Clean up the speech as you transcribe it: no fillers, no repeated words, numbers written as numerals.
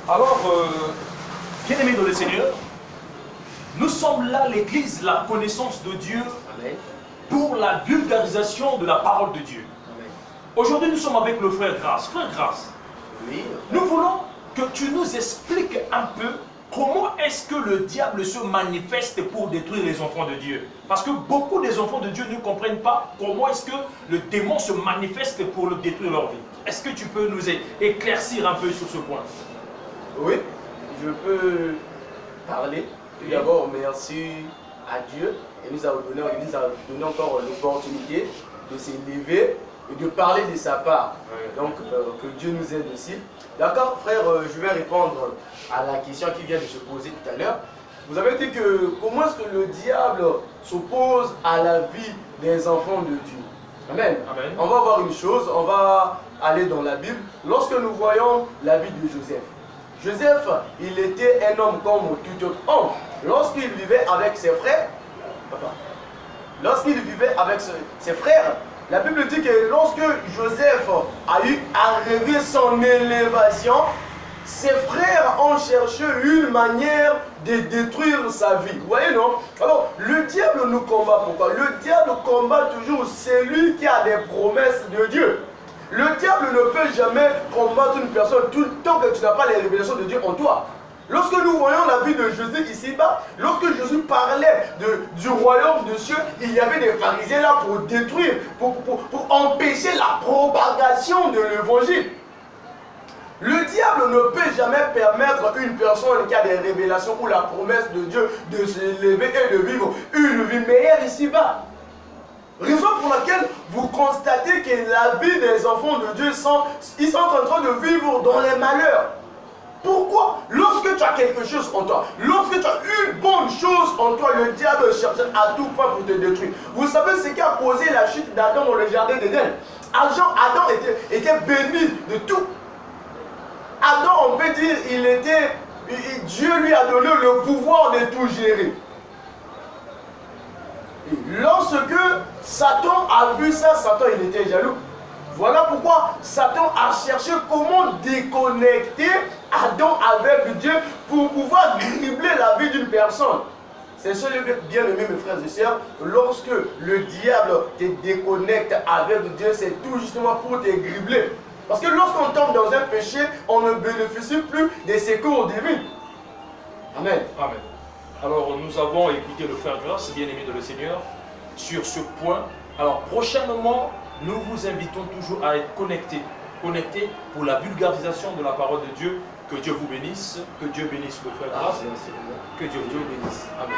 Alors, bien-aimés dans le Seigneur, nous sommes là, l'Église, la connaissance de Dieu, Amen. Pour la vulgarisation de la parole de Dieu. Aujourd'hui, nous sommes avec le frère Grâce. Frère Grâce, Oui. nous voulons que tu nous expliques un peu comment est-ce que le diable se manifeste pour détruire les enfants de Dieu. Parce que beaucoup des enfants de Dieu ne comprennent pas comment est-ce que le démon se manifeste pour détruire leur vie. Est-ce que tu peux nous éclaircir un peu sur ce point? Oui, je peux parler. Tout d'abord, merci à Dieu. Il nous a donné encore l'opportunité de s'élever et de parler de sa part. Donc, que Dieu nous aide aussi. D'accord, frère, je vais répondre à la question qui vient de se poser tout à l'heure. Vous avez dit que comment est-ce que le diable s'oppose à la vie des enfants de Dieu? Amen. Amen. On va voir une chose, on va aller dans la Bible. Lorsque nous voyons la vie de Joseph, Joseph, il était un homme comme tout autre homme. Lorsqu'il vivait avec ses frères, ses frères, la Bible dit que lorsque Joseph a eu à rêver son élévation, ses frères ont cherché une manière de détruire sa vie. Vous voyez, non? Alors, le diable nous combat. Pourquoi? Le diable combat toujours celui qui a des promesses de Dieu. Le diable ne peut jamais combattre une personne tant que tu n'as pas les révélations de Dieu en toi. Lorsque nous voyons la vie de Jésus ici-bas, lorsque Jésus parlait du royaume de cieux, il y avait des pharisiens là pour détruire, pour empêcher la propagation de l'évangile. Le diable ne peut jamais permettre une personne qui a des révélations ou la promesse de Dieu de s'élever et de vivre une vie meilleure ici-bas. Raison pour laquelle vous constatez que la vie des enfants de Dieu, ils sont en train de vivre dans les malheurs. Pourquoi? Lorsque tu as quelque chose en toi, lorsque tu as une bonne chose en toi, le diable cherche à tout point pour te détruire. Vous savez ce qui a causé la chute d'Adam dans le jardin d'Éden? Adam était béni de tout. Adam, on peut dire, Dieu lui a donné le pouvoir de tout gérer. Et lorsque Satan a vu ça, Satan il était jaloux. Voilà pourquoi Satan a cherché comment déconnecter Adam avec Dieu pour pouvoir dribbler la vie d'une personne. C'est ça le bien aimé, mes frères et sœurs. Lorsque le diable te déconnecte avec Dieu, c'est tout justement pour te dribbler. Parce que lorsqu'on tombe dans un péché, on ne bénéficie plus des secours divins. Amen. Amen. Alors, nous avons écouté le frère Grâce, bien-aimé de le Seigneur, sur ce point. Alors, prochainement, nous vous invitons toujours à être connectés pour la vulgarisation de la parole de Dieu. Que Dieu vous bénisse, que Dieu bénisse le frère Grâce, que Dieu vous bénisse. Amen.